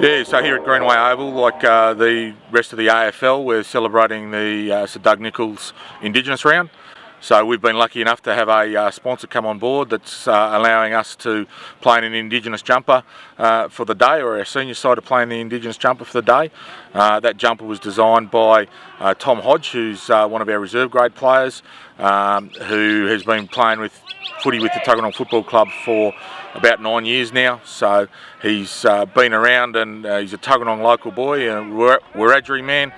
Yeah, so here at Greenway Oval, like the rest of the AFL, we're celebrating the Sir Doug Nicholls Indigenous round. So we've been lucky enough to have a sponsor come on board that's allowing us to play in an Indigenous jumper for the day, or our senior side to play in the Indigenous jumper for the day. That jumper was designed by Tom Hodges, who's one of our reserve grade players, who has been playing with footy with the Tuggeranong Football Club for about 9 years now. So he's been around, and he's a Tuggeranong local boy, Wiradjuri man.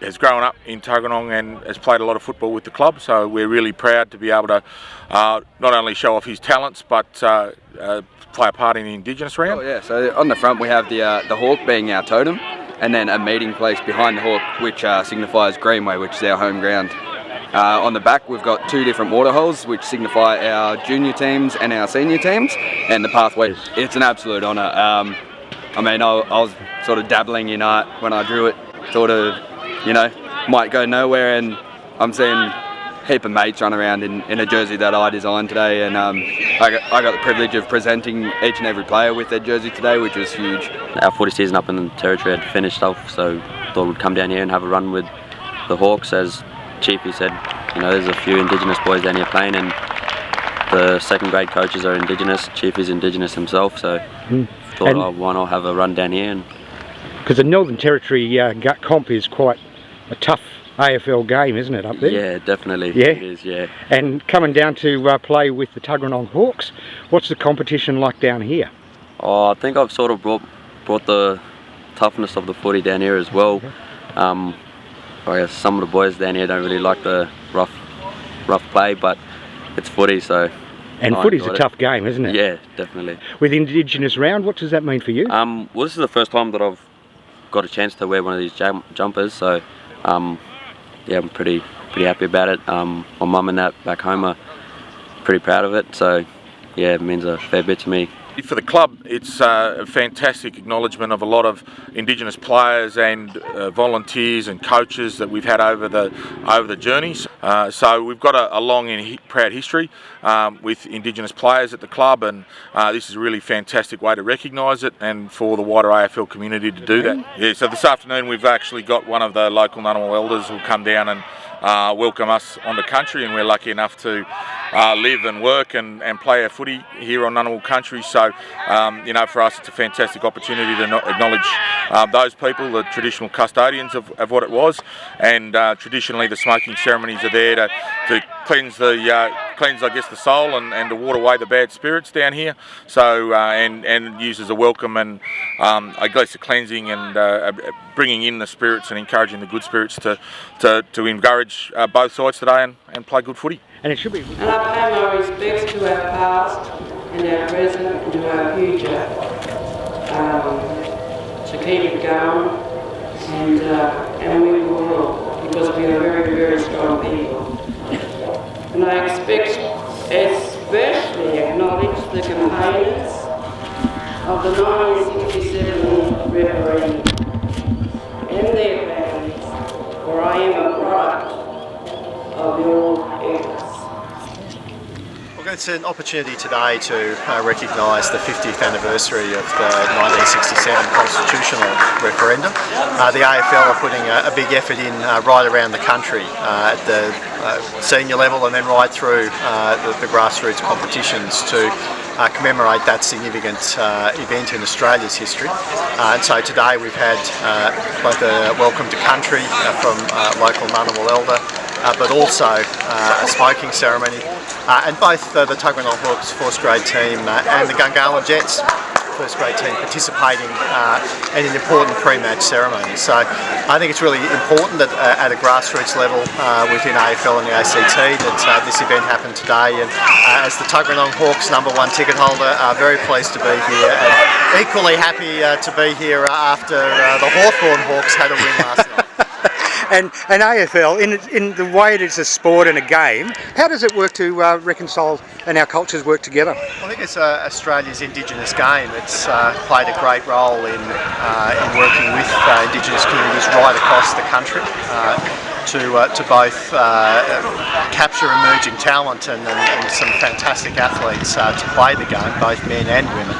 Has grown up in Tuggeranong and has played a lot of football with the club, so we're really proud to be able to not only show off his talents but play a part in the Indigenous round. Oh yeah, so on the front we have the hawk being our totem, and then a meeting place behind the hawk which signifies Greenway, which is our home ground. On the back we've got two different water holes which signify our junior teams and our senior teams, and the pathway. It's an absolute honour. I mean, I was sort of dabbling in art when I drew it, sort of, you know, might go nowhere, and I'm seeing a heap of mates run around in a jersey that I designed today, and I got the privilege of presenting each and every player with their jersey today, which was huge. Our footy season up in the Territory had finished off, so thought we'd come down here and have a run with the Hawks. As Chiefy said, you know, there's a few Indigenous boys down here playing, and the second grade coaches are Indigenous. Chiefy's Indigenous himself, so thought why not have a run down here. Because the Northern Territory gut comp is quite a tough AFL game, isn't it, up there? Yeah, definitely. Yeah? It is, yeah. And coming down to play with the Tuggeranong Hawks, what's the competition like down here? Oh, I think I've sort of brought the toughness of the footy down here as well. I guess some of the boys down here don't really like the rough play, but it's footy, so... And footy's a tough game, isn't it? Yeah, definitely. With Indigenous round, what does that mean for you? Well, this is the first time that I've got a chance to wear one of these jumpers, so yeah, I'm pretty happy about it. My mum and that back home are pretty proud of it, so yeah, it means a fair bit to me. For the club, it's a fantastic acknowledgement of a lot of Indigenous players and volunteers and coaches that we've had over the journeys. So we've got a long and proud history with Indigenous players at the club, and this is a really fantastic way to recognise it and for the wider AFL community to do that. Yeah, so this afternoon we've actually got one of the local Ngunnawal elders who'll come down and welcome us on the country, and we're lucky enough to live and work and play our footy here on Ngunnawal country. So you know, for us it's a fantastic opportunity to acknowledge those people, the traditional custodians of what it was, and traditionally the smoking ceremonies are there to cleanse I guess the soul and to ward away the bad spirits down here. So and used as a welcome and I guess a cleansing and bringing in the spirits and encouraging the good spirits to encourage both sides today and play good footy. And it should be. And I pay my respects to our past and our present and to our future, to keep it going, and we will, because we are very, very strong people. And I especially acknowledge the campaigners of the 1967 referendum and their families, for I am a product of your efforts. Well, it's an opportunity today to recognise the 50th anniversary of the 1967 constitutional referendum. The AFL are putting a big effort in right around the country at the senior level and then right through the grassroots competitions to commemorate that significant event in Australia's history. And so today we've had both a welcome to country from local Ngunnawal elder, but also a smoking ceremony, and both the Tuggeranong Hawks first grade team and the Gungahlin Jets first grade team participating in an important pre-match ceremony. So I think it's really important that at a grassroots level within AFL and the ACT that this event happened today, and as the Tuggeranong Hawks #1 ticket holder, very pleased to be here and equally happy to be here after the Hawthorn Hawks had a win last night. And AFL, in the way it is a sport and a game, how does it work to reconcile and our cultures work together? I think it's Australia's Indigenous game. It's played a great role in working with Indigenous communities right across the country to both capture emerging talent and some fantastic athletes to play the game, both men and women,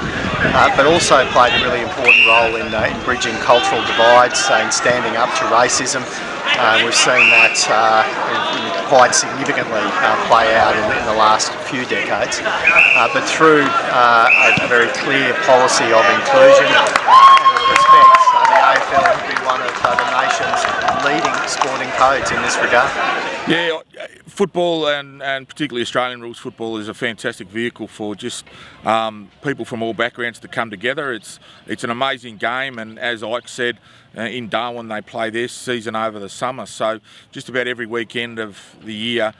but also played a really important role in bridging cultural divides, in standing up to racism. We've seen that quite significantly play out in the last few decades, but through a very clear policy of inclusion and respect, the AFL will be one of the nation's leading sporting codes in this regard. Yeah, football and particularly Australian rules football is a fantastic vehicle for just people from all backgrounds to come together. It's an amazing game, and as Ike said, in Darwin they play their season over the summer, so just about every weekend of the year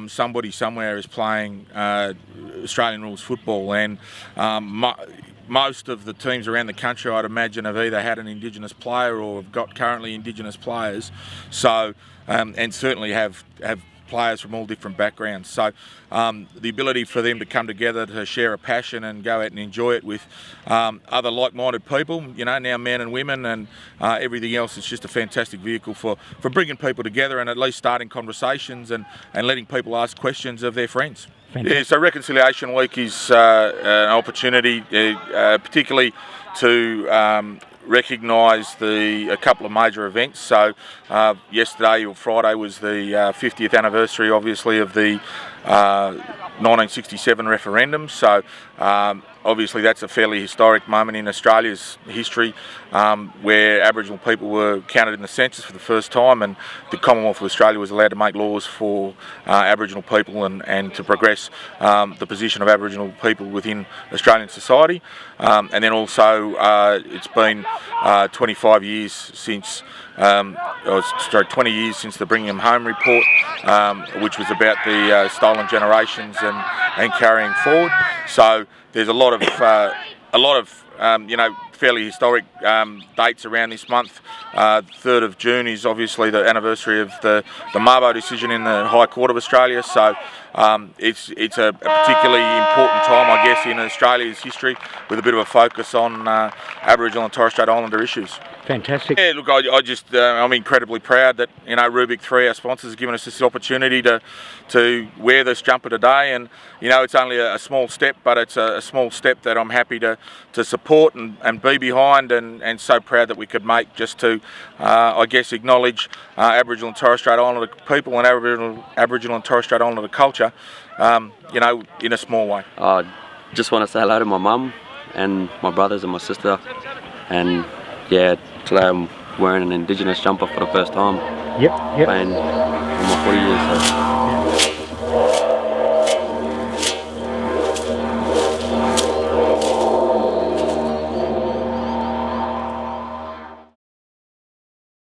somebody somewhere is playing Australian rules football, and most of the teams around the country, I'd imagine, have either had an Indigenous player or have got currently Indigenous players, so and certainly have players from all different backgrounds. So the ability for them to come together to share a passion and go out and enjoy it with other like-minded people, you know, now men and women and everything else, it's just a fantastic vehicle for bringing people together and at least starting conversations and letting people ask questions of their friends. Fantastic. Yeah, so Reconciliation Week is an opportunity particularly to recognise a couple of major events. So yesterday or Friday was the 50th anniversary, obviously, of the 1967 referendum. So obviously that's a fairly historic moment in Australia's history, where Aboriginal people were counted in the census for the first time, and the Commonwealth of Australia was allowed to make laws for Aboriginal people and to progress the position of Aboriginal people within Australian society. And then also it's been 25 years since 20 years since the Bringing Them Home report, which was about the stolen generations and carrying forward. So there's a lot of fairly historic dates around this month. 3rd of June is obviously the anniversary of the Mabo decision in the High Court of Australia. So it's a particularly important time, I guess, in Australia's history, with a bit of a focus on Aboriginal and Torres Strait Islander issues. Fantastic. Yeah, look, I'm incredibly proud that, you know, Rubik 3, our sponsors, have given us this opportunity to wear this jumper today, and you know, it's only a small step, but it's a small step that I'm happy to support and be behind, and so proud that we could make, just to I guess acknowledge Aboriginal and Torres Strait Islander people and Aboriginal and Torres Strait Islander culture, you know, in a small way. I just want to say hello to my mum and my brothers and my sister, and yeah, today I'm wearing an Indigenous jumper for the first time. Yep. Playing for my 40 years. So.